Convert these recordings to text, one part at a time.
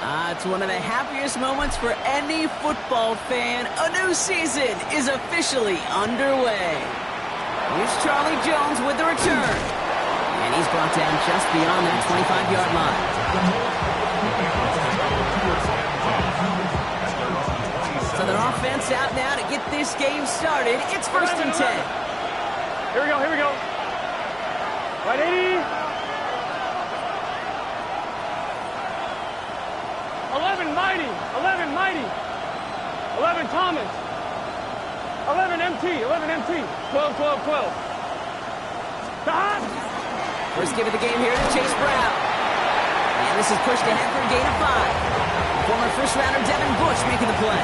It's one of the happiest moments for any football fan. A new season is officially underway. Here's Charlie Jones with the return. And he's brought down just beyond that 25-yard line. So their offense out now to get this game started. It's 1st and 10. Here we go, here we go. Right, 80. 11 Mighty, 11 Mighty, 11 Thomas, 11 MT, 11 MT, 12, 12, 12. Stop! First give of the game here to Chase Brown. And this is pushed ahead for a gain of 5. Former first-rounder Devin Bush making the play.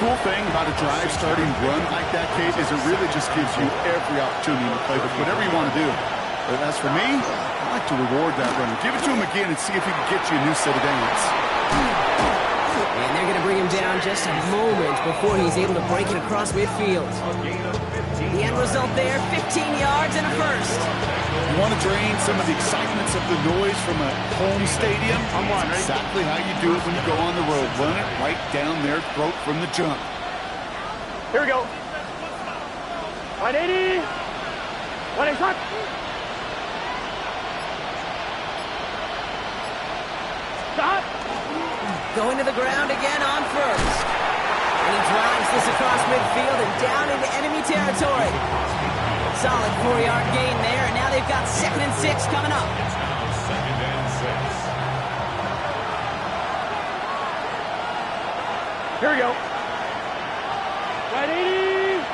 Cool thing about a drive starting run like that, Kate, is it really just gives you every opportunity to play with whatever you want to do. But as for me, I like to reward that runner. Give it to him again and see if he can get you a new set of downs. And they're going to bring him down just a moment before he's able to break it across midfield. The end result there, 15 yards and a first. You want to drain some of the excitements of the noise from a home stadium? That's exactly how you do it when you go on the road. Run it right down their throat from the jump. Here we go. 180. 180. Stop. Going to the ground again on first. And he drives this across midfield and down into enemy territory. Solid 4-yard gain there, and now they've got 2nd and 6 coming up. Here we go. Right, 80.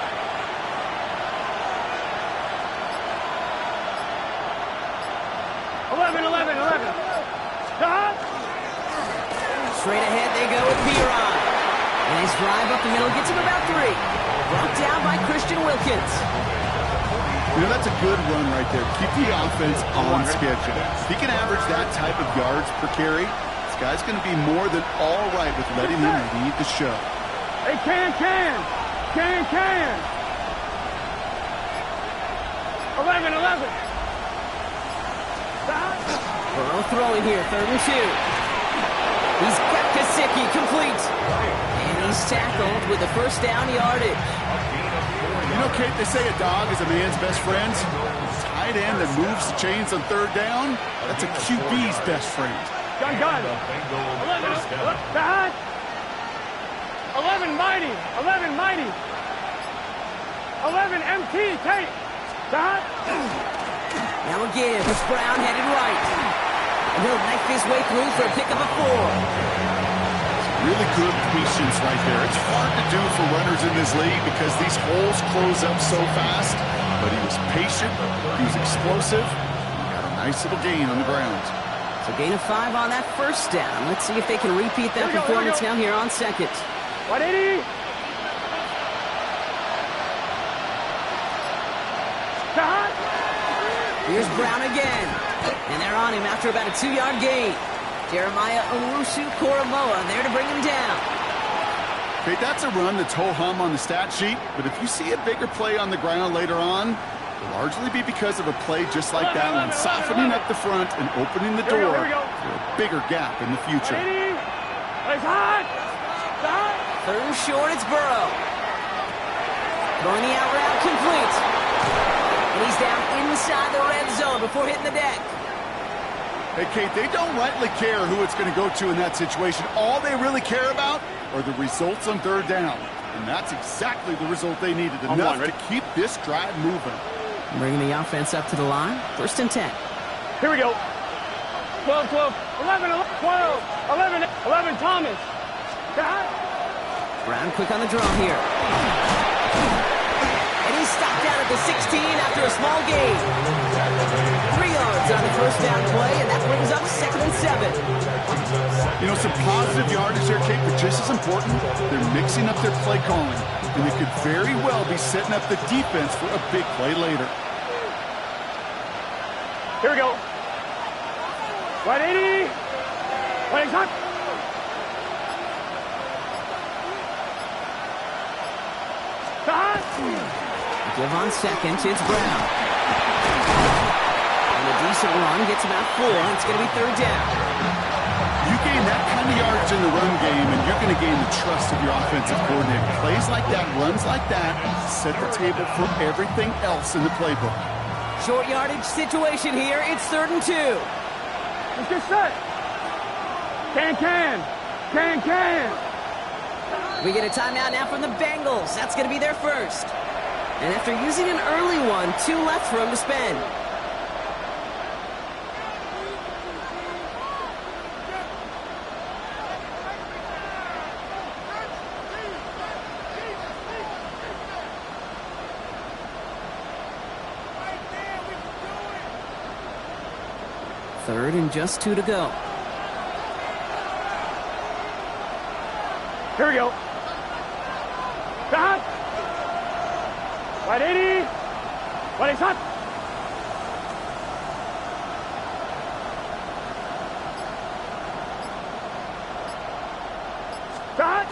11. Stop. Straight ahead they go with Piron. Nice drive up the middle, gets him about 3. Brought down by Christian Wilkins. You know, that's a good run right there. Keep the offense on schedule. If he can average that type of yards per carry, this guy's going to be more than all right with letting him lead the show. Hey, can. 11. Stop. Burrow throwing here, 3rd and 2. He's got Kasicki complete. And he's tackled with the first down yardage. You know, Kate, they say a dog is a man's best friend. A tight end that moves the chains on 3rd down, that's a QB's best friend. Gun. 11. Stop. 11 Mighty. 11 MT. Kate. Stop. Now again, it's Brown headed right. And he'll knife his way through for a pickup of 4. Really good patience right there. It's hard to do for runners in this league because these holes close up so fast. But he was patient, he was explosive, he got a nice little gain on the ground. So gain of 5 on that first down. Let's see if they can repeat that performance now here on 2nd. 180. Stop. Here's Brown again. And they're on him after about a 2-yard gain. Jeremiah Owusu-Koramoah there to bring him down. Okay, that's a run that's ho-hum on the stat sheet, but if you see a bigger play on the ground later on, it'll largely be because of a play just like that one, softening up the front and opening the door for a bigger gap in the future. 80. It's hot. Stop. 3rd and short, it's Burrow. Throwing the out route complete. And he's down inside the red zone before hitting the deck. Hey, Kate, they don't rightly care who it's going to go to in that situation. All they really care about are the results on 3rd down. And that's exactly the result they needed, enough to keep this drive moving. Bringing the offense up to the line. 1st and 10. Here we go. 12. 11 Thomas. Stop. Brown quick on the draw here. And he's stopped out at the 16 after a small gain. 3 yards on the first down play, and that brings up 2nd and 7. You know, some positive yardage there, Kate, but just as important, they're mixing up their play calling. And they could very well be setting up the defense for a big play later. Here we go. 180. 180. Give on 2nd, it's Brown. And a decent run, gets about 4, and it's going to be 3rd down. You gain that kind of yardage in the run game, and you're going to gain the trust of your offensive coordinator. Plays like that, runs like that, set the table for everything else in the playbook. Short yardage situation here. It's 3rd and 2. Let's get set. Can. We get a timeout now from the Bengals. That's going to be their first. And after using an early one, 2 left for them to spend. Third and just 2 to go. Here we go. Stop. Right 80. Right shot. Stop.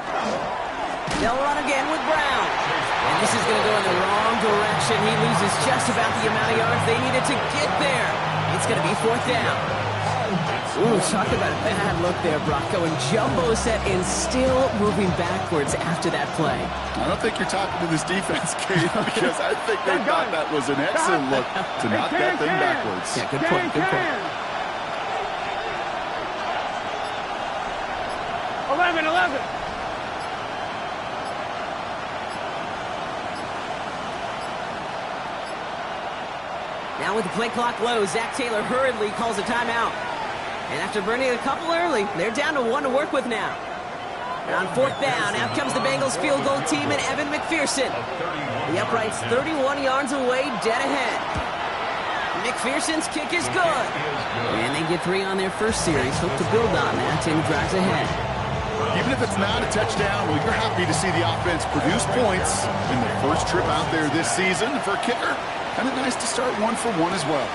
They'll run again with Brown. And this is going to go in the wrong direction. He loses just about the amount of yards they needed to get there. It's going to be 4th down. Ooh, talk about a bad look there, Brock. Going jumbo set and still moving backwards after that play. I don't think you're talking to this defense, Kate, because I think they thought that was an excellent look to knock that thing backwards. Yeah, good point, good point. 11. Now with the play clock low, Zach Taylor hurriedly calls a timeout. And after burning a couple early, they're down to 1 to work with now. And on 4th down, out comes the Bengals field goal team and Evan McPherson. The upright's 31 yards away, dead ahead. McPherson's kick is good. And they get 3 on their first series. Hope to build on that and drives ahead. Even if it's not a touchdown, well, you're happy to see the offense produce points in the first trip out there this season. For a kicker, kind of nice to start 1 for 1 as well.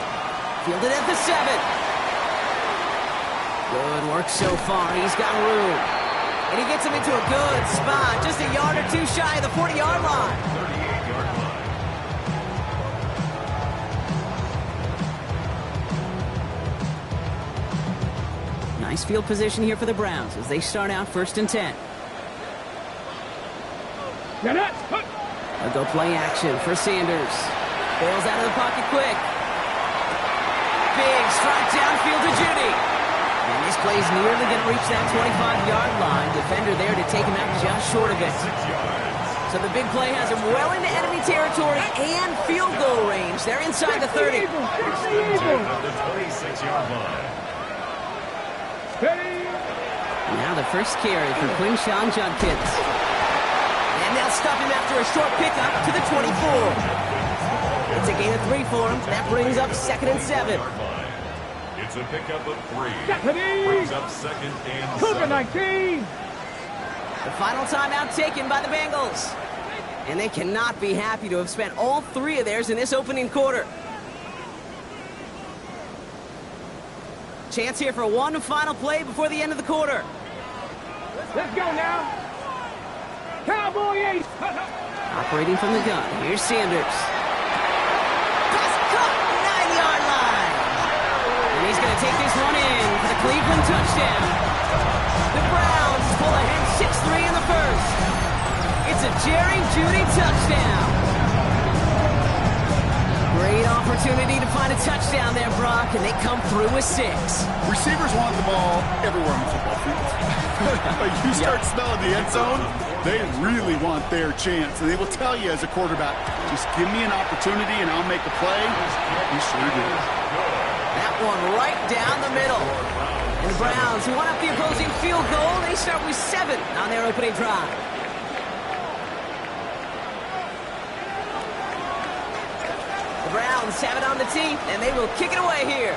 Fielded at the 7. Good work so far. He's got room. And he gets him into a good spot. Just a yard or 2 shy of the 40-yard line. 38-yard line. Nice field position here for the Browns as they start out 1st and 10. They'll go play action for Sanders. Bails out of the pocket quick. Big strike downfield to Judy. And this play's nearly going to reach that 25-yard line. Defender there to take him out just short of it. So the big play has him well into enemy territory and field goal range. They're inside the 30. The 26-yard line. Now the first carry for Quinshawn Judkins. And they'll stop him after a short pickup to the 24. It's a gain of 3 for him. That brings up 2nd and 7. It's a pickup of 3. Brings up 2nd and 7. 19. The final timeout taken by the Bengals. And they cannot be happy to have spent all 3 of theirs in this opening quarter. Chance here for one final play before the end of the quarter. Let's go now. Cowboy ace. Operating from the gun. Here's Sanders. Just cut 9-yard line. And he's going to take this one in for the Cleveland touchdown. The Browns pull ahead 6-3 in the first. It's a Jerry Jeudy touchdown. Great opportunity to find a touchdown there, Brock, and they come through with 6. Receivers want the ball everywhere on the football field. But you start smelling the end zone, they really want their chance. And they will tell you as a quarterback, just give me an opportunity and I'll make a play. He sure did. That one right down the middle. And the Browns, who won up the opposing field goal, they start with 7 on their opening drive. The Browns have it on the tee, and they will kick it away here.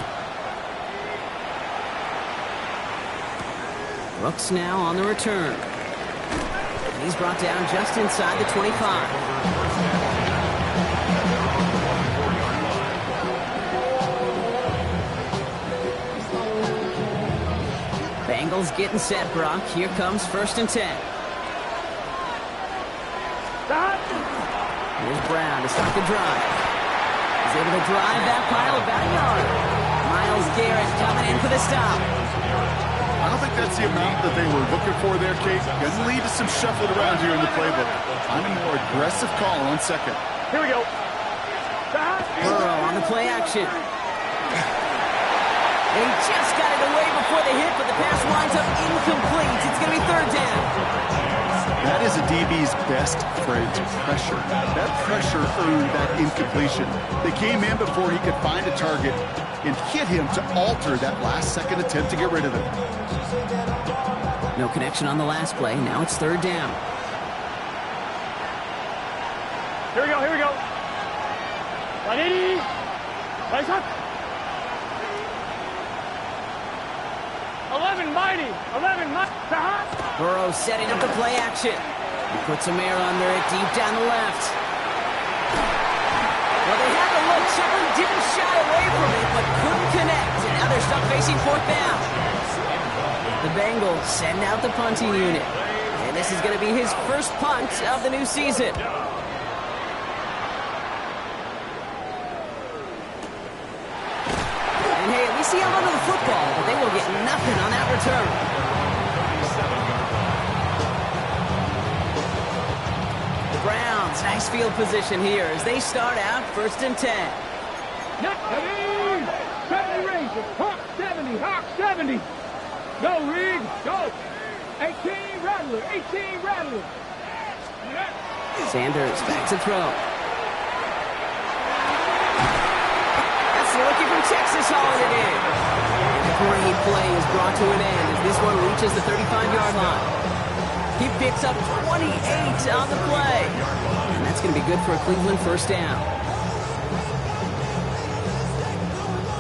Brooks now on the return. And he's brought down just inside the 25. Bengals getting set, Brock. Here comes 1st and 10. Here's Brown to start the drive. He's able to drive that pile about a yard. Myles Garrett coming in for the stop. I don't think that's the amount that they were looking for there, Kate. Going to lead to some shuffling around here in the playbook. I'm a more aggressive call on second. Here we go. Burrow on the play action. And he just got it away before the hit, but the pass winds up incomplete. It's going to be third down. That is a DB's best friend, pressure. That pressure earned that incompletion. They came in before he could find a target and hit him to alter that last-second attempt to get rid of it. No connection on the last play. Now it's third down. Here we go, here we go. 180. Nice up. 11 mighty. 11 mighty. Burrow setting up the play action. He puts some air under it deep down the left. Well, they had the look. Shepard didn't shy away from it, but couldn't connect. And now they're stuck facing fourth down. The Bengals send out the punting unit. And this is going to be his first punt of the new season. And hey, at least he held onto the football, but they will get nothing on that return. The Browns, nice field position here as they start out 1st and 10. 70 Rangers, Hawk 70, Hawk 70. Go, Reed, go. 18 Rattler, 18 Rattler. Sanders back to throw. That's the rookie from Texas hauling it in. And a great play is brought to an end as this one reaches the 35-yard line. He picks up 28 on the play. And that's going to be good for a Cleveland first down.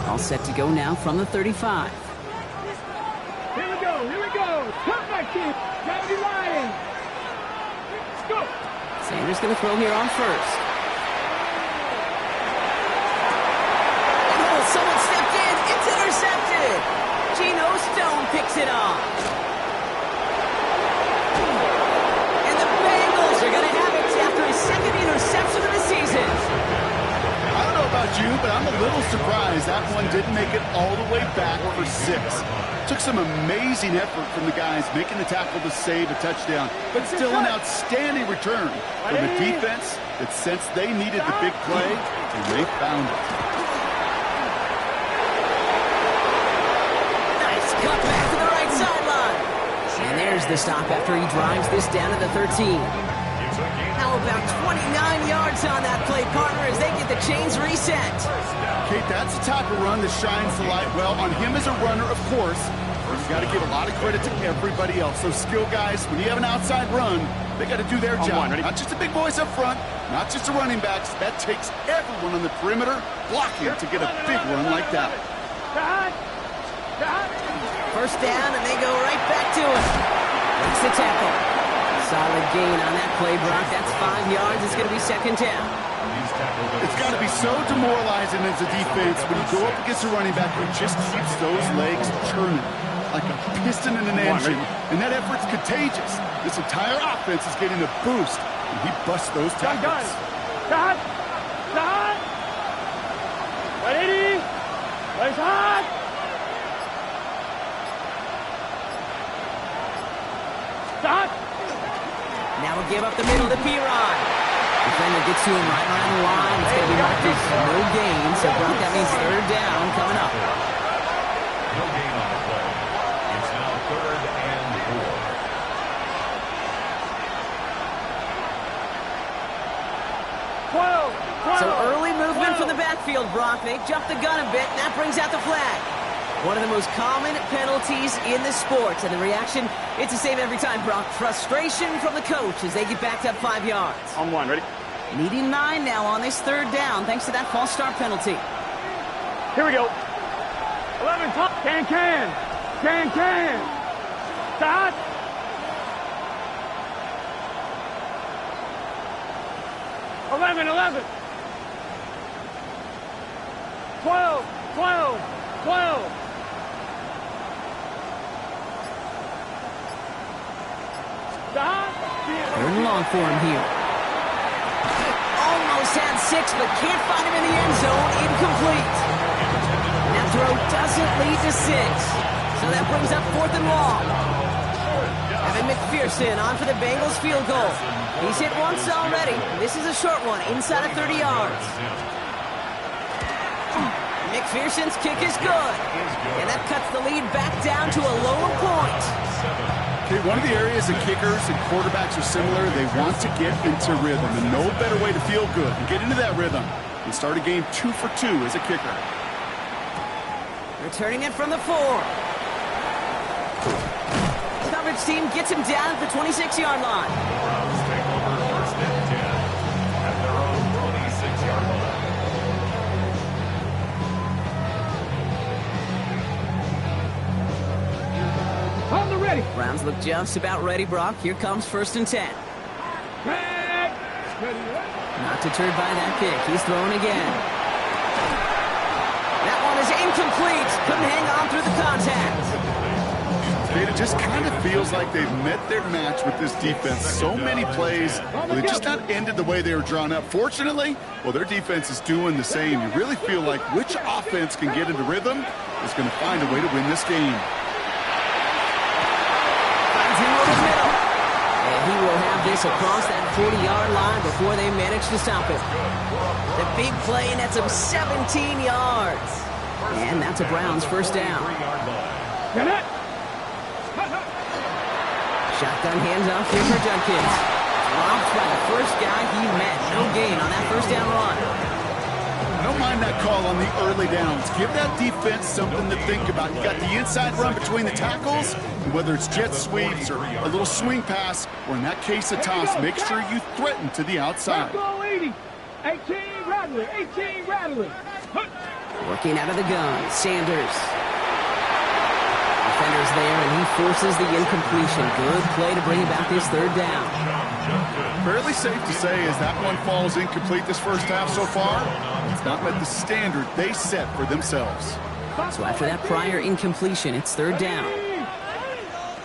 All set to go now from the 35. Here we go, here we go. Come back, kid. Gravity Lions. Let's go. Sanders going to throw here on first. Oh, someone stepped in. It's intercepted. Geno Stone picks it off. And the Bengals are going to have it after his second interception of the season. I don't know about you, but I'm a little surprised that one didn't make it all the way back for 6. Took some amazing effort from the guys making the tackle to save a touchdown, but still an outstanding return from a defense that sensed they needed the big play, and they found it. Nice cut back to the right sideline. And there's the stop after he drives this down to the 13. How about 29 yards on that play, partner, as they get the chains reset? Kate, that's the type of run that shines the light well on him as a runner, of course. You've got to give a lot of credit to everybody else. Those skill guys, when you have an outside run, they got to do their job. Not just the big boys up front, not just the running backs. That takes everyone on the perimeter blocking to get a big run like that. First down, and they go right back to it. Makes the tackle. Solid gain on that play, Brock. That's 5 yards. It's going to be second down. It's got to be so demoralizing as a defense when you go up against a running back who just keeps those legs churning like a piston in an engine. And that effort's contagious. This entire offense is getting a boost, and he busts those tackles. Stop! Stop! 180! Nice hot! Stop! Now we'll give up the middle to Piron. Defender gets to him right around the line. It's going to be marked as no gain. So, Brock, that means third down coming up. No gain on the play. It's now 3rd and 4. 12! So early movement from the backfield, Brock. They jumped the gun a bit, and that brings out the flag. One of the most common penalties in the sport. And the reaction, it's the same every time, Brock. Frustration from the coach as they get backed up 5 yards. On 1, ready? Needing 9 now on this third down, thanks to that false start penalty. Here we go. 11, top. Can. Stop. 11. 12. Stop. Third and long for him here. Almost had 6, but can't find him in the end zone. Incomplete. That throw doesn't lead to 6. So that brings up 4th and long. Evan McPherson on for the Bengals field goal. He's hit once already. This is a short one, inside of 30 yards. McPherson's kick is good. And that cuts the lead back down to a lower point. Okay, one of the areas that kickers and quarterbacks are similar, they want to get into rhythm. And no better way to feel good and get into that rhythm than start a game 2 for 2 as a kicker. Returning it from the 4. Coverage team gets him down at the 26-yard line. Browns take over 1st and 10 at their own 26-yard line. On the ready. Browns look just about ready, Brock. Here comes 1st and 10. Ready. Not deterred by that kick. He's throwing again. That one is incomplete. Couldn't hang on through the contact. It just kind of feels like they've met their match with this defense. So many plays, they just not ended the way they were drawn up. Fortunately, well, their defense is doing the same. You really feel like which offense can get into rhythm is going to find a way to win this game. Finds him over the middle. And he will have this across that 40-yard line before they manage to stop it. The big play nets him 17 yards. And that's a Browns 1st down. Get it. Shotgun handoff here for Judkins. Dropped by the first guy he met. No gain on that 1st down run. I don't mind that call on the early downs. Give that defense something to think about. You got the inside run between the tackles, and whether it's jet sweeps or a little swing pass, or in that case a toss, make sure you threaten to the outside. Let's go 80. 18 Rattler. 18 Rattler. Working out of the gun, Sanders. Defenders there, and he forces the incompletion. Good play to bring about this 3rd down. Fairly safe to say as that one falls incomplete this first half so far, it's not met the standard they set for themselves. So after that prior incompletion, it's 3rd down.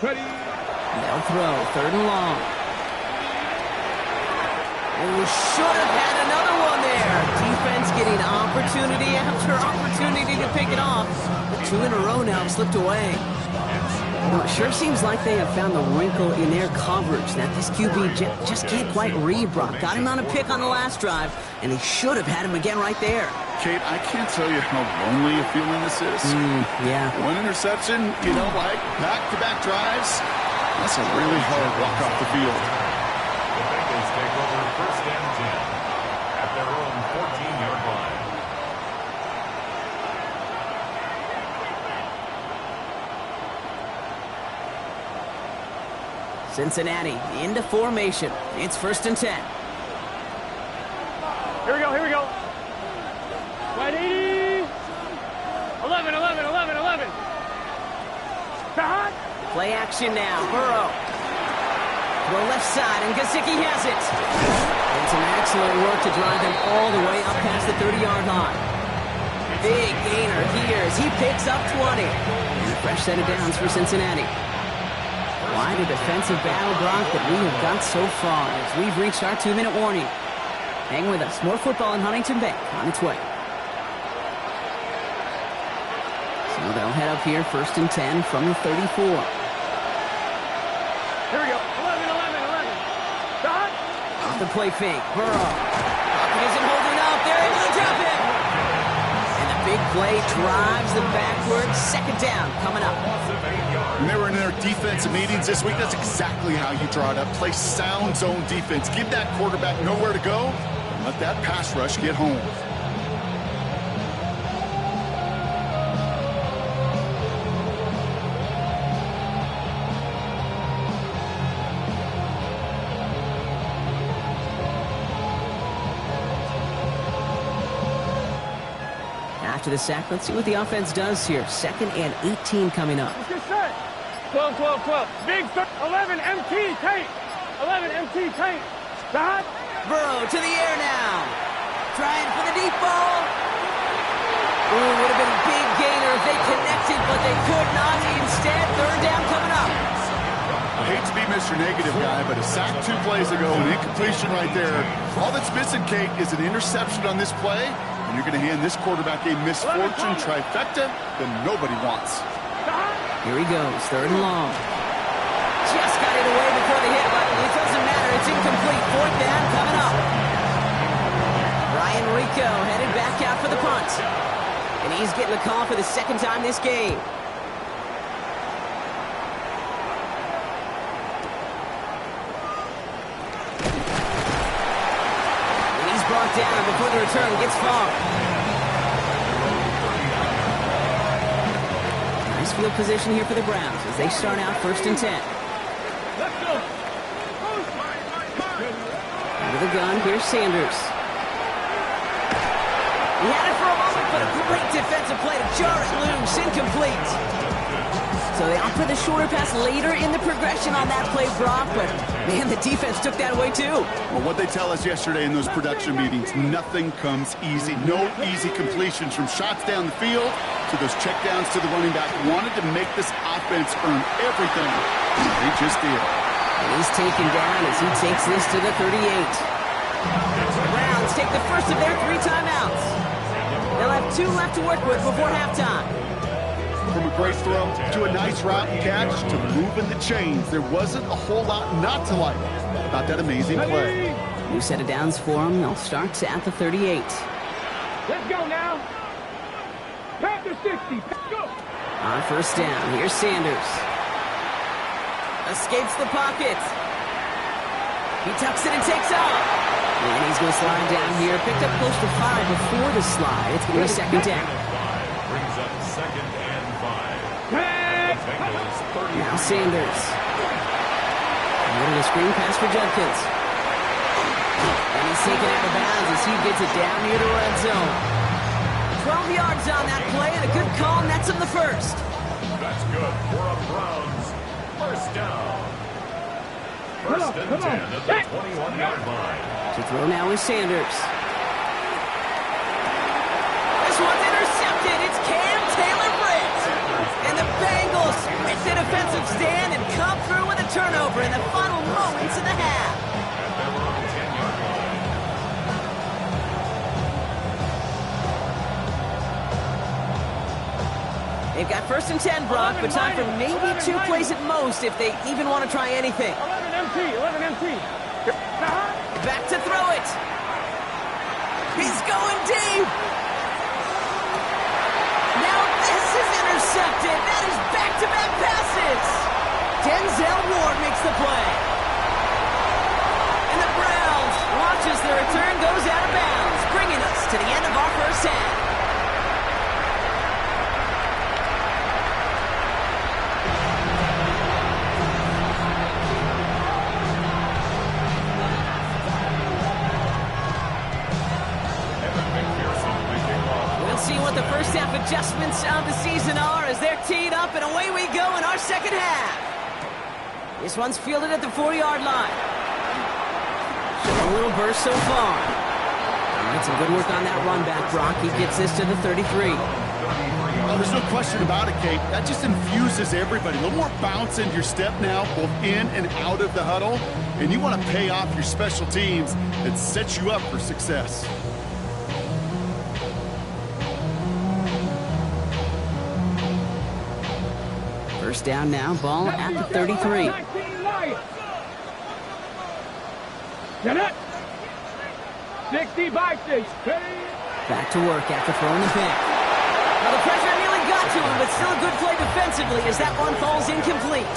Ready. They'll throw 3rd and long. And we should have had another one there. Defense getting opportunity after opportunity to pick it off. The 2 in a row now have slipped away. Well, it sure seems like they have found the wrinkle in their coverage that this QB just can't quite read, Brock. Got him on a pick on the last drive, and they should have had him again right there. Kate, I can't tell you how lonely a feeling this is. Yeah. One interception, you know, like back-to-back drives, that's a really hard walk off the field. The Bengals take over 1st and 10 at their own 14-yard line. Cincinnati into formation. It's 1st and 10. Here we go, here we go. Right 80. 11, 11, 11, 11. Back. Play action now. Burrow. Throw left side, and Gesicki has it. And some excellent work to drive him all the way up past the 30-yard line. Big gainer here as he picks up 20. And a fresh set of downs for Cincinnati. Quite a defensive battle, Brock, that we have got so far as we've reached our 2-minute warning. Hang with us. More football in Huntington Bank on its way. So they'll head up here 1st and 10 from the 34. Here we go. 11, 11, 11. Back. Off the play fake. Burrow. Pocket isn't holding up. They're able to drop it. And the big play drives them backwards. 2nd down coming up. When they were in their defensive meetings this week, that's exactly how you draw it up. Play sound zone defense. Give that quarterback nowhere to go, and let that pass rush get home. After the sack, let's see what the offense does here. 2nd and 18 coming up. Let's get set. 12, 12, 12. Big 11 MT tank. 11 MT tank. Back. Burrow to the air now. Trying for the deep ball. Ooh, would have been a big gainer if they connected, but they could not. Instead, 3rd down coming up. I hate to be Mr. Negative Guy, but a sack 2 plays ago, an incompletion right there. All that's missing, Kate, is an interception on this play, and you're going to hand this quarterback a misfortune trifecta that nobody wants. Here he goes, 3rd and long. Just got it away before the hit, but it doesn't matter. It's incomplete. 4th down coming up. Ryan Rico headed back out for the punt. And he's getting the call for the 2nd time this game. And he's brought down before the return gets far. Nice field position here for the Browns as they start out 1st and 10. Let's go. Out of the gun, here's Sanders. He had it for a moment, but a great defensive play to jar it loose, incomplete. So they opt for the shorter pass later in the progression on that play, Brock, but man, the defense took that away too. Well, what they tell us yesterday in those production meetings, nothing comes easy. No easy completions from shots down the field to those checkdowns to the running back. Wanted to make this offense earn everything. They just did. And he's taken down as he takes this to the 38. The Browns take the first of their 3 timeouts. They'll have 2 left to work with before halftime. From a great throw to a nice route and catch to moving the chains, there wasn't a whole lot not to like about that amazing play. New set of downs for him. They'll start at the 38. Let's go now. Panther 60. Go. On 1st down, here's Sanders. Escapes the pocket. He tucks it and takes off. And he's going to slide down here. Picked up close to 5 before the slide. It's going to be 2nd down. Brings up 2nd and 5. Bengals 30. Now Sanders. A little screen pass for Judkins. And he's taken out of bounds as he gets it down near the red zone. 12 yards on that play and a good call nets him the first. That's good for a Browns 1st down. 1st and 10 at the 21-yard line. To throw now is Sanders. This one's intercepted. It's Cam Taylor-Britt. And the Bengals with the defensive stand and come through with a turnover in the final moments of the half. At their own 10-yard line. They've got 1st and 10, Brock, but time for maybe 2 plays at most if they even want to try anything. 11 MT. Back to throw it. He's going deep. Now this is intercepted. That is back-to-back passes. Denzel Ward makes the play. And the Browns watch as the return goes out of bounds, bringing us to the end of our 1st half. See what the first half adjustments of the season are as they're teed up, and away we go in our 2nd half. This one's fielded at the 4-yard line. A little burst so far. All right, some good work on that run back, Brock. He gets this to the 33. Oh, there's no question about it, Kate. That just infuses everybody. A little more bounce into your step now, both in and out of the huddle. And you want to pay off your special teams that sets you up for success. First down now, ball at the 33. Get it. 60 by 6. Back to work after throwing the pick. Well, the pressure nearly got to him, but still a good play defensively as that one falls incomplete.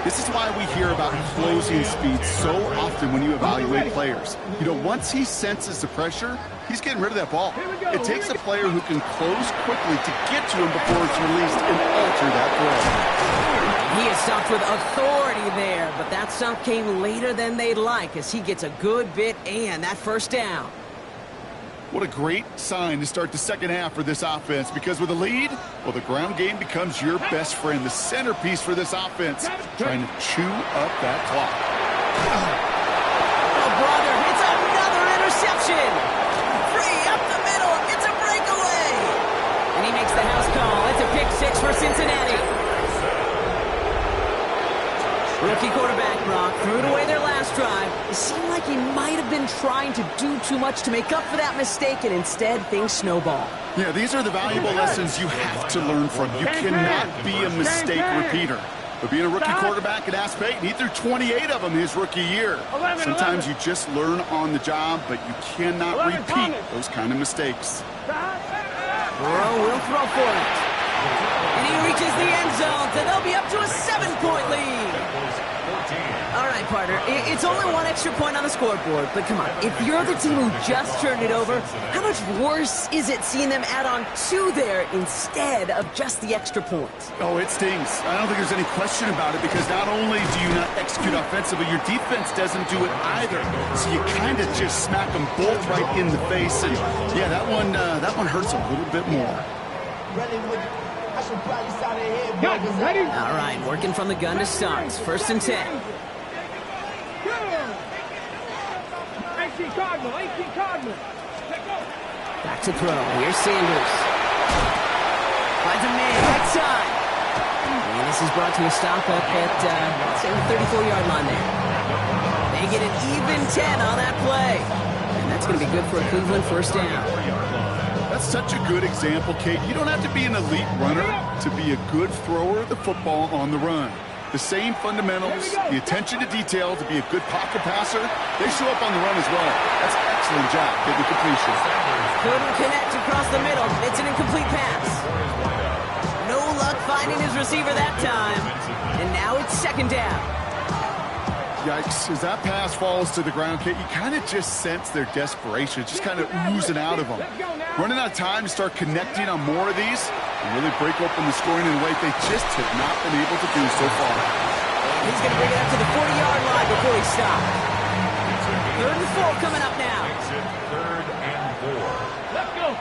This is why we hear about closing speed so often when you evaluate players. You know, once he senses the pressure, he's getting rid of that ball. It takes a player who can close quickly to get to him before it's released and alter that throw. He is stopped with authority there, but that stop came later than they'd like as he gets a good bit and that 1st down. What a great sign to start the 2nd half for this offense, because with a lead, well, the ground game becomes your best friend, the centerpiece for this offense, trying to chew up that clock. Oh, brother, it's another interception. Free up the middle, it's a breakaway. And he makes the house call. It's a pick 6 for Cincinnati. Rookie quarterback Brock threw it away their last drive. It seemed like he might have been trying to do too much to make up for that mistake, and instead things snowball. Yeah, these are the valuable lessons you have to learn from. You cannot be a mistake repeater. But being a rookie quarterback at Ask Peyton, he threw 28 of them his rookie year. Sometimes you just learn on the job, but you cannot repeat those kind of mistakes. Burrow will throw for it. And he reaches the end zone, so they'll be up to a 7-point lead. All right, partner, it's only one extra point on the scoreboard, but come on, if you're the team who just turned it over, how much worse is it seeing them add on 2 there instead of just the extra point? Oh, it stings. I don't think there's any question about it, because not only do you not execute offensively, your defense doesn't do it either. So you kind of just smack them both right in the face, and yeah, that one hurts a little bit more. All right, working from the gun to start. 1st and 10. 18 Cardinal. Back to throw. Here's Sanders. Finds a man. Outside. And this is brought to a stop up at, let's say, the 34-yard line there. They get an even 10 on that play. And that's going to be good for a Cleveland 1st down. That's such a good example, Kate. You don't have to be an elite runner to be a good thrower of the football on the run. The same fundamentals, the attention to detail to be a good pocket passer, they show up on the run as well. That's an excellent job getting completion. Couldn't connect across the middle. It's an incomplete pass. No luck finding his receiver that time. And now it's 2nd down. Yikes. As that pass falls to the ground, Kate, you kind of just sense their desperation. It's just kind of oozing out of them. Running out of time to start connecting on more of these and really break open the scoring in a way they just have not been able to do so far. And he's going to bring it up to the 40-yard line before he stops. 3rd and 4 coming up now. 3rd and 4. Let's go.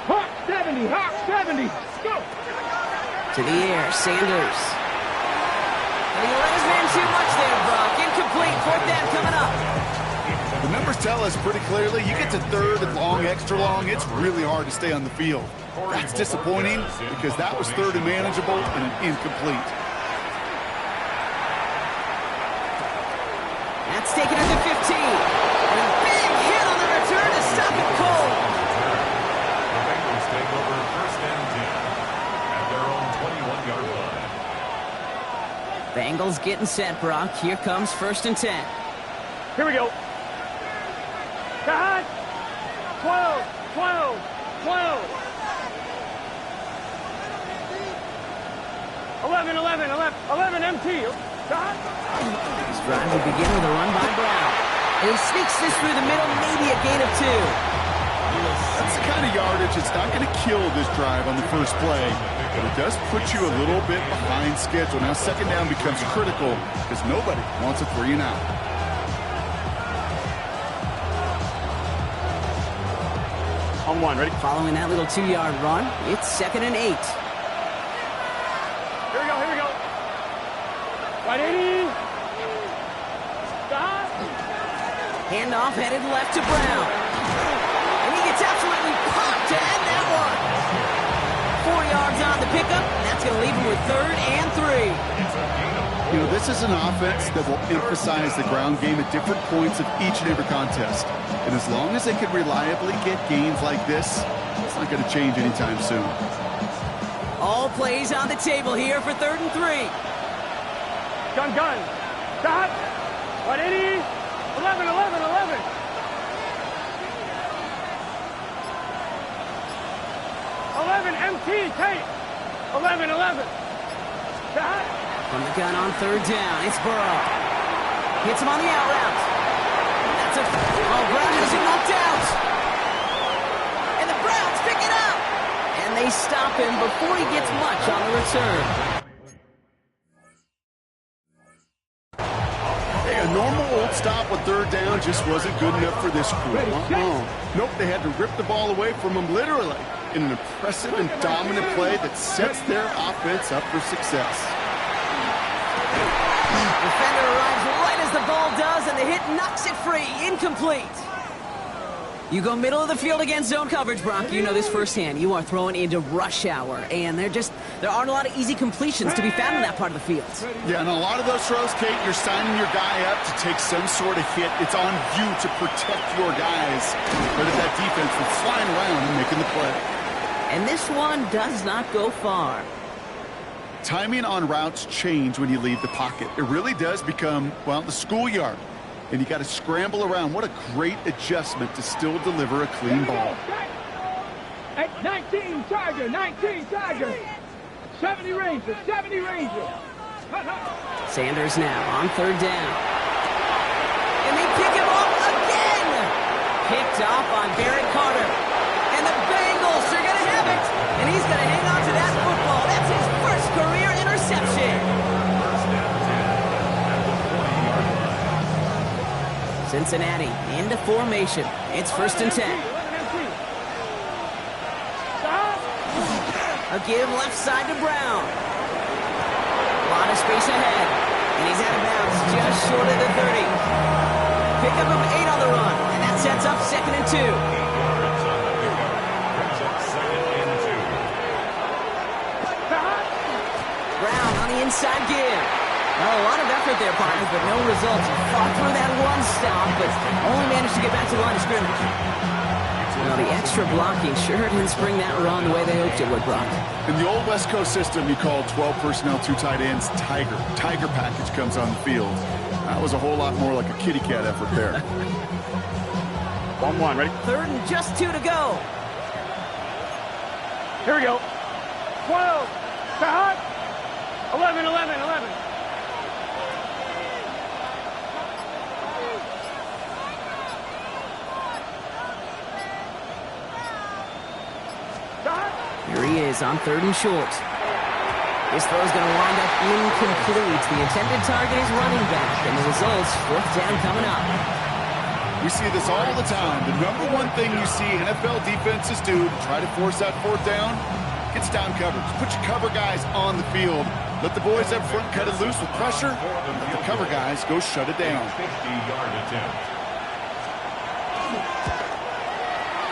Hawk 70. Go. To the air, Sanders. And he let his man too much there, Brock. Incomplete. 4th down coming up. The numbers tell us pretty clearly, you get to 3rd and long, extra long, it's really hard to stay on the field. That's disappointing because that was 3rd and manageable and an incomplete. That's taken at the 15. And a big hit on the return to stop it cold. The Bengals take over 1st and 10 at their own 21-yard line. Bengals getting set, Brock. Here comes 1st and 10. Here we go. Cut. 12. 11 MT. Cut. This drive will begin with a run by Brown. And he sneaks this through the middle, maybe a gain of 2. That's the kind of yardage it's not going to kill this drive on the first play, but it does put you a little bit behind schedule. Now 2nd down becomes critical because nobody wants a 3 and out. On 1, ready? Following that little 2-yard run, it's 2nd and 8. Here we go. Right 80. Stop. Handoff headed left to Brown. And he gets absolutely popped to end that one. 4 yards on the pickup, and that's going to leave him with 3rd and 3. You know, this is an offense that will emphasize the ground game at different points of each and every contest. And as long as they can reliably get gains like this, it's not going to change anytime soon. All plays on the table here for 3rd and 3. Gun. Stop. 180. 11. 11 MT, Tate. 11. Stop. From the gun on 3rd down, it's Burrow. Hits him on the out route. That's a... Oh, Brown has him knocked out. And the Browns pick it up. And they stop him before he gets much on the return. Hey, a normal old stop with 3rd down just wasn't good enough for this crew. Nope, they had to rip the ball away from him literally in an impressive and dominant play that sets their offense up for success. Defender arrives right as the ball does, and the hit knocks it free. Incomplete. You go middle of the field against zone coverage, Brock. You know this firsthand. You are throwing into rush hour, and there aren't a lot of easy completions to be found in that part of the field. Yeah, and a lot of those throws, Kate, you're signing your guy up to take some sort of hit. It's on you to protect your guys. But if that defense was flying around and making the play. And this one does not go far. Timing on routes change when you leave the pocket. It really does become, well, the schoolyard. And you got to scramble around. What a great adjustment to still deliver a clean ball. 19 Tiger, 19 Tiger. 70 Ranger, 70 Ranger. Sanders now on third down. And they pick him off again. Picked off on Barrett Carter. And the Bengals are going to have it. And he's going to hang on to that football. That's his first career interception. Cincinnati into formation. It's 1st and 10. A give left side to Brown. A lot of space ahead. And he's out of bounds just short of the 30. Pickup of 8 on the run. And that sets up 2nd and 2. Brown on the inside give. Well, a lot of effort there, partners, but no results. He fought through that one stop, but only managed to get back to the line of scrimmage. Well, the extra blocking sure didn't spring that run the way they hoped it would, Brock. In the old West Coast system, you call 12 personnel, 2 tight ends, Tiger. Tiger package comes on the field. That was a whole lot more like a kitty cat effort there. 1-1, ready? 3rd and just 2 to go. Here we go. 12. Stop. 11, 11, 11. Here he is on 3rd and short. This throw is going to wind up incomplete. The intended target is running back, and the results, 4th down coming up. We see this all the time. The number one thing you see NFL defenses do to try to force that 4th down, gets down coverage. Put your cover guys on the field. Let the boys up front cut it loose with pressure. Let the cover guys go shut it down. 50-yard attempt.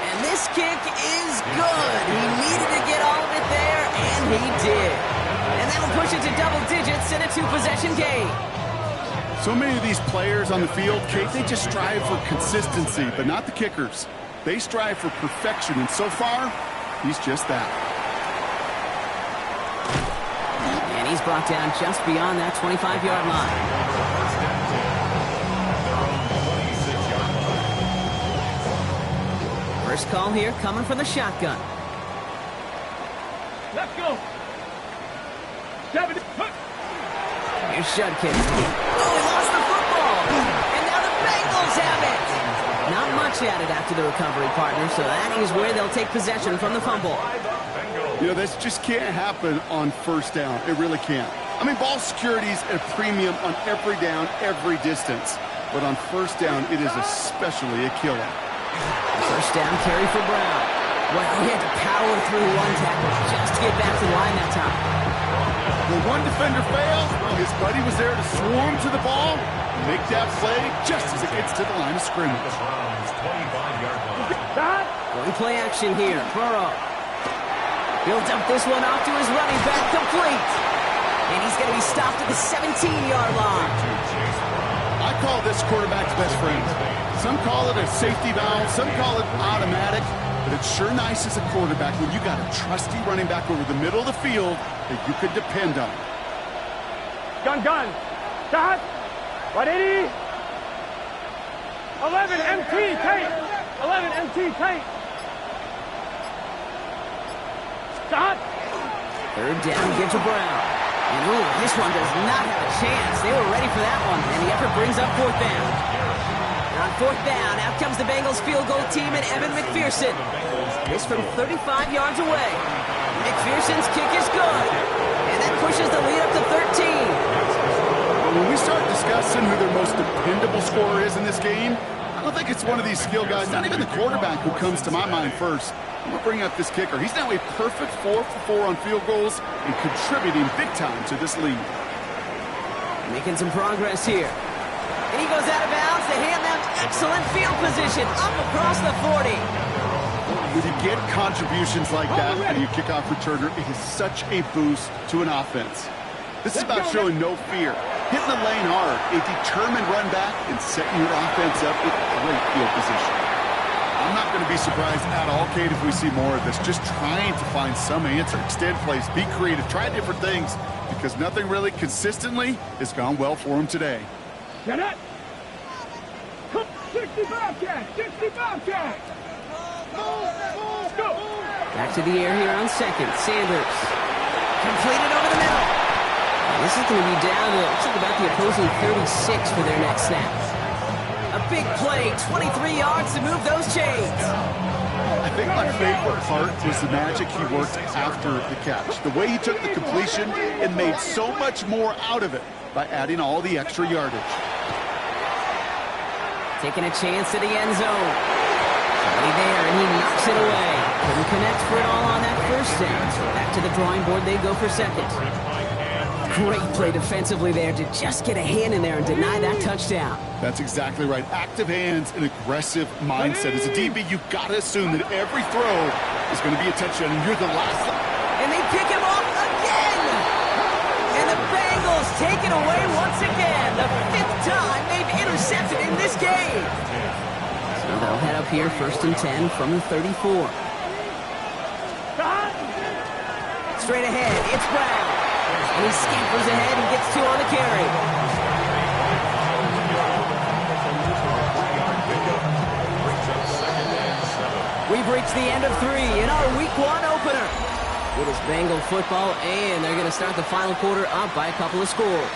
And this kick is good. He needed to get all of it there, and he did. And that'll push it to double digits in a 2-possession game. So many of these players on the field, Kate, they just strive for consistency, but not the kickers. They strive for perfection, and so far, he's just that. And he's brought down just beyond that 25-yard line. First call here coming from the shotgun. Let's go. 70. Here's Shudkin. Oh, he lost the football. And now the Bengals have it. Not much added after the recovery, partner, so that is where they'll take possession from the fumble. You know, this just can't happen on 1st down. It really can't. I mean, ball security's at a premium on every down, every distance. But on 1st down, it is especially a killer. 1st down carry for Brown. Well, he had to power through one tackle just to get back to the line that time. When one defender fails, his buddy was there to swarm to the ball and make that play just as it gets to the line of scrimmage. Browns 25-yard line. Going play action here. Burrow. Builds up this one off to his running back, complete. And he's going to be stopped at the 17-yard line. I call this quarterback's best friend. Some call it a safety valve, some call it automatic, but it's sure nice as a quarterback when you got a trusty running back over the middle of the field that you could depend on. Gun. Start. 180. 11 MT tape. 11 MT tape. Start. 3rd down, get to Brown. And ooh, this one does not have a chance. They were ready for that one, and the effort brings up 4th down. On 4th down, out comes the Bengals field goal team and Evan McPherson. This from 35 yards away. McPherson's kick is good. And that pushes the lead up to 13. When we start discussing who their most dependable scorer is in this game, I don't think it's one of these skill guys, not even the quarterback, who comes to my mind first. I'm going to bring up this kicker. He's now a perfect 4 for 4 on field goals and contributing big time to this lead. Making some progress here. And he goes out of bounds to hand them excellent field position up across the 40. When you get contributions like that when you kick off returner, it is such a boost to an offense. This is about showing no fear, hitting the lane hard, a determined run back, and setting your offense up with great field position. I'm not going to be surprised at all, Kate, if we see more of this. Just trying to find some answer, extend plays, be creative, try different things, because nothing really consistently has gone well for him today. Shut up! 60 Bobcat! 60 Bobcat! Go! Back to the air here on second. Sanders. Completed over the middle. And this is going to be down to, looks like about the opposing 36 for their next snap. A big play, 23 yards to move those chains. I think my favorite part was the magic he worked after the catch. The way he took the completion and made so much more out of it by adding all the extra yardage. Taking a chance to the end zone. Somebody there, and he knocks it away. Couldn't connect for it all on that first down. So back to the drawing board they go for second. Great play defensively there to just get a hand in there and deny that touchdown. That's exactly right. Active hands and aggressive mindset. As a DB, you've got to assume that every throw is going to be a touchdown, and you're the last. And they pick him off again! And the Bengals take it away once again. The 5th time they've intercepted in this game. So they'll head up here, 1st and 10 from the 34. Straight ahead, it's Brown. And he scampers ahead and gets 2 on the carry. We've reached the end of 3 in our Week 1 opener. It is Bengal football, and they're going to start the final quarter up by a couple of scores.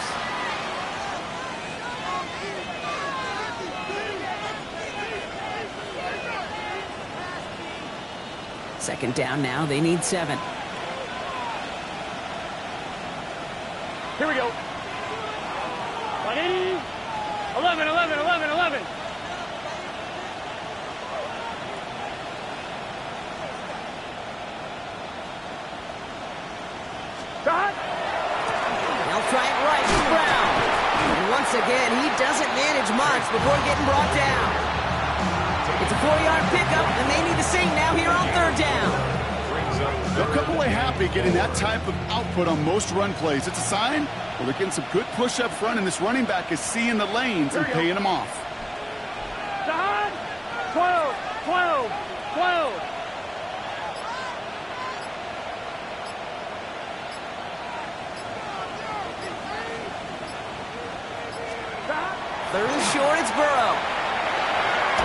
Second down now, they need 7. Here we go. 180. 11, 11, 11, 11. Shot! They'll try it right to Brown. And once again, he doesn't manage much before getting brought down. It's a 4-yard pickup, and they need the same now here on 3rd down. They'll come away happy getting that type of output on most run plays. It's a sign, well, they're getting some good push up front, and this running back is seeing the lanes and paying them off. Shot! 12, 12, 12. Third and short, it's Burrow.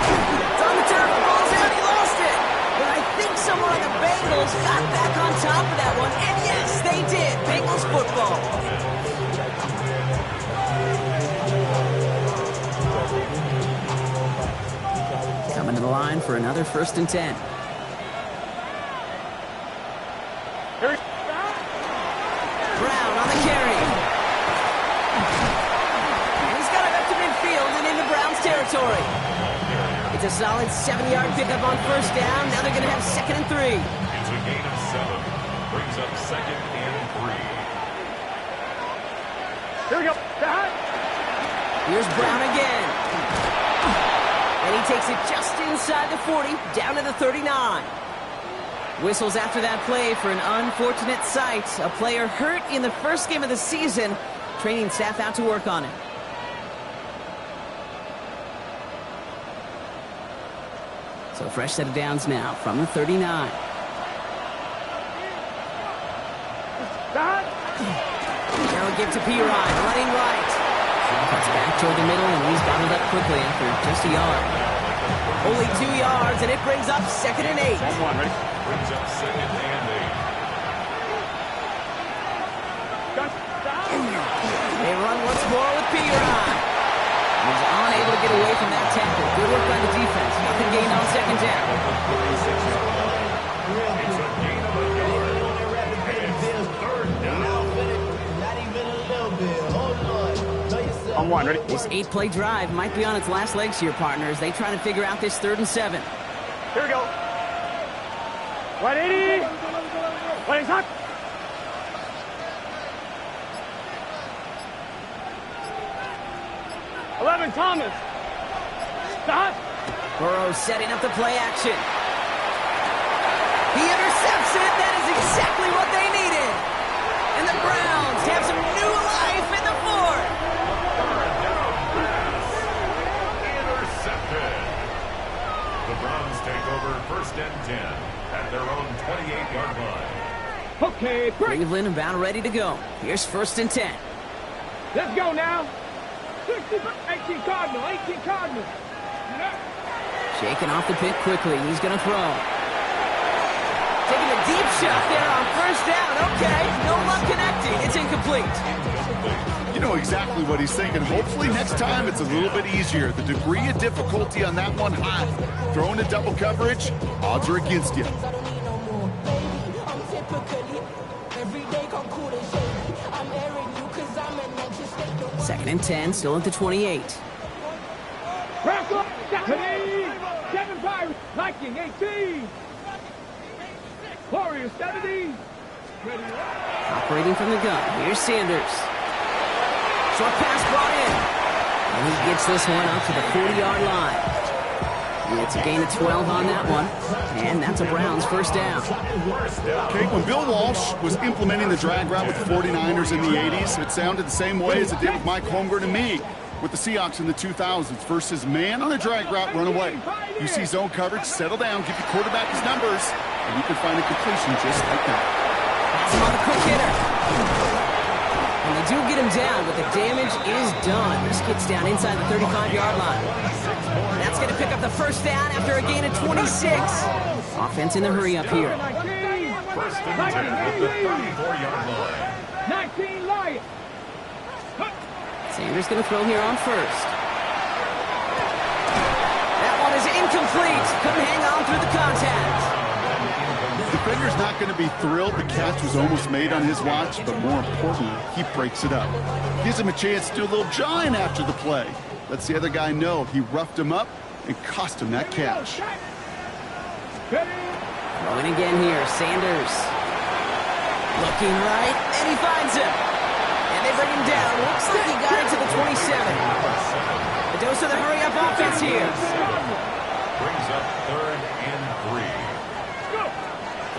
It's on the turf, the ball's out, he lost it. But I think someone on the Bengals got back on top of that one, and yes, they did. Bengals football. Coming to the line for another 1st and 10. Brown on the carry. Territory. It's a solid 7-yard pickup on 1st down. Now they're going to have 2nd and 3. It's a gain of 7. Brings up 2nd and 3. Here we go. Here's Brown again. And he takes it just inside the 40, down to the 39. Whistles after that play for an unfortunate sight. A player hurt in the first game of the season. Training staff out to work on it. So fresh set of downs now from the 39. Now give to Pirine, running right. Cuts back toward the middle, and he's bottled up quickly after just a yard. Only 2 yards, and it brings up 2nd and 8. 1-1, ready? Brings up 2nd and 8. They run once more with Pirine. He's unable to get away from that tackle. Good work by the defense. Nothing gained on 2nd down. It's a gain of a yard. And it's 3rd down. On 1, ready? This 8-play drive might be on its last legs here, partners. They try to figure out this 3rd and 7. Here we go. 180. 180, hot. 11, 11, Thomas. Stop. Burrow setting up the play action. He intercepts it. That is exactly what they needed. And the Browns have some new life in the fourth. Intercepted. The Browns take over 1st and 10 at their own 28-yard line. Okay, break. Cleveland about ready to go. Here's 1st and 10. Let's go now. 18 Cardinal, 18 Cardinal. Shaking off the pit quickly. He's going to throw. Taking a deep shot there on 1st down. Okay, no luck connecting. It's incomplete. You know exactly what he's thinking. Hopefully next time it's a little bit easier. The degree of difficulty on that one high. Throwing a double coverage, odds are against you. 2nd and 10, still at the 28. Rackle, 7 Pirates, Viking 18. Warriors 70. Operating from the gun. Here's Sanders. Short pass brought in. And he gets this one up to the 40-yard line. It's a gain of 12 on that one. And that's a Browns 1st down. Okay, when Bill Walsh was implementing the drag route with the 49ers in the 80s, it sounded the same way as it did with Mike Holmgren and me with the Seahawks in the 2000s versus man on a drag route, run away. You see zone coverage, settle down, give your quarterback his numbers, and you can find a completion just like that. Pass him on the quick hitter. And they do get him down, but the damage is done. This kid's down inside the 35-yard line. That's going to pick up the 1st down after a gain of 26. Offense in the hurry up here. 1st and 10 at the 34-yard line. 19 Lions. Sanders going to throw here on 1st. That one is incomplete. Couldn't hang on through the contact. The defender's not going to be thrilled the catch was almost made on his watch, but more importantly, he breaks it up. Gives him a chance to do a little jawing after the play. Lets the other guy know he roughed him up and cost him that catch. Throwing again here, Sanders. Looking right, and he finds him. And they bring him down. Looks like he got it to the 27. A dose of the hurry-up offense here. Brings up 3rd and 3.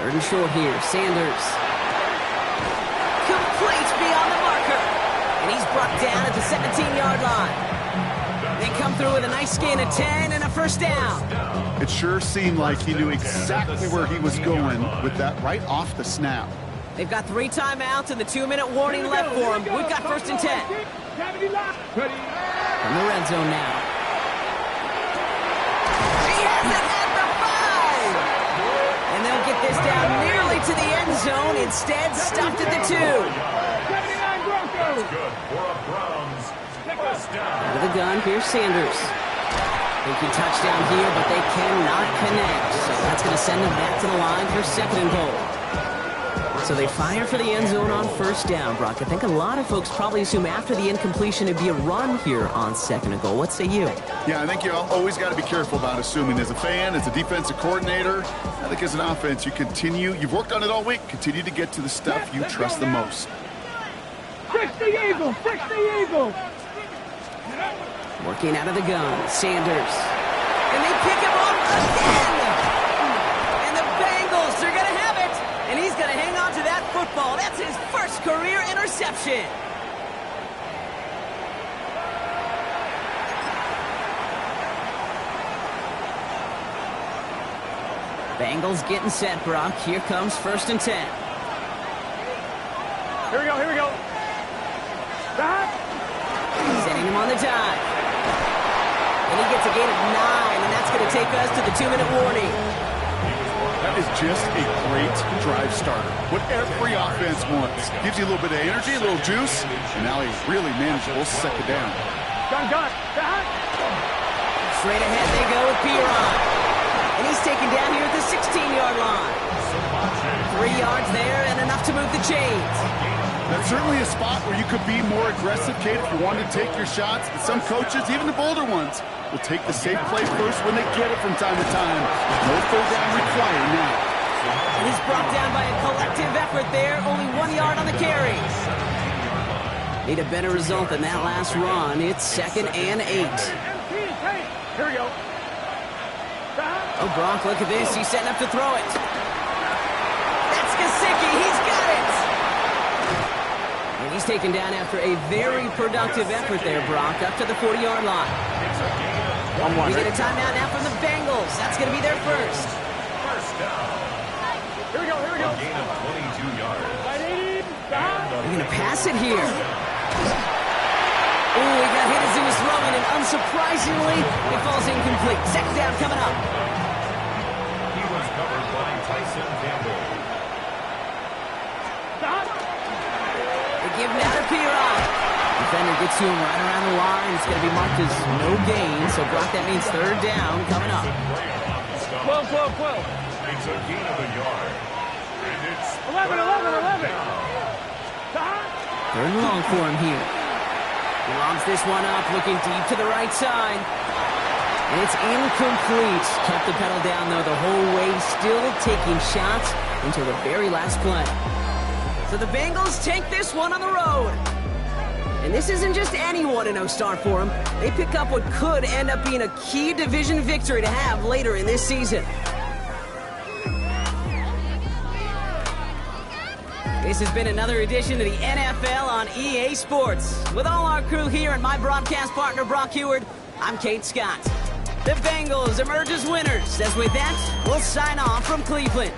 3rd and short here, Sanders. Complete beyond the marker. And he's brought down at the 17-yard line. They come through with a nice gain of 10 and a 1st down. It sure seemed like he knew exactly where he was going with that right off the snap. They've got 3 timeouts and the 2-minute warning left for him. We've got 1st and 10. From the red zone now. He has it at the 5! And they'll get this down nearly to the end zone. Instead, stopped at the 2. That's good for a Browns 1st down. Out of the gun, here's Sanders. Thinking touchdown here, but they cannot connect. So that's going to send them back to the line for 2nd and goal. So they fire for the end zone on 1st down, Brock. I think a lot of folks probably assume after the incompletion it'd be a run here on 2nd and goal. What say you? Yeah, I think you always got to be careful about assuming. As a fan, as a defensive coordinator, I think as an offense, you've worked on it all week, continue to get to the stuff you trust the most. 60 Eagles, 60 Eagles. Working out of the gun, Sanders. And they pick him off again! And the Bengals are going to have it! And he's going to hang on to that football. That's his 1st career interception. Bengals getting set, Brock. Here comes 1st and 10. Here we go, here we go. Stop. Sending him on the dive. And he gets a gain of 9, and that's going to take us to the 2-minute warning. That is just a great drive starter. What every offense wants. Gives you a little bit of energy, a little juice, and now a really manageable 2nd down. Gun. Stop. Straight ahead they go with Piron. And he's taken down here at the 16-yard line. 3 yards there and enough to move the chains. That's certainly a spot where you could be more aggressive, Kate, if you wanted to take your shots. But some coaches, even the bolder ones, will take the safe play first when they get it from time to time. No 3rd down required now. And he's brought down by a collective effort there. Only 1 yard on the carry. Need a better result than that last run. It's 2nd and 8. Here we go. Oh, Brock, look at this. He's setting up to throw it. That's Gesicki. He's got it. And he's taken down after a very productive effort there, Brock, up to the 40-yard line. We get a timeout now from the Bengals. That's going to be their first. First down. Here we go. Here we go. Gain of 22 yards. They're going to pass it here. Oh, he got hit as he was throwing, and unsurprisingly, it falls incomplete. 2nd down coming up. He was covered by Tyson Campbell. They give now to Piron. Defender gets to him right around the line. It's going to be marked as no gain, so Brock, that means 3rd down coming up. 12. It's a gain of a yard. And it's 11. 3rd and long for him here. He lobs this one up, looking deep to the right side. And it's incomplete. Kept the pedal down, though, the whole way, still taking shots until the very last play. So the Bengals take this one on the road. And this isn't just any 1-0 start for them. They pick up what could end up being a key division victory to have later in this season. This has been another edition of the NFL on EA Sports. With all our crew here and my broadcast partner, Brock Heward, I'm Kate Scott. The Bengals emerge as winners. As with that, we'll sign off from Cleveland.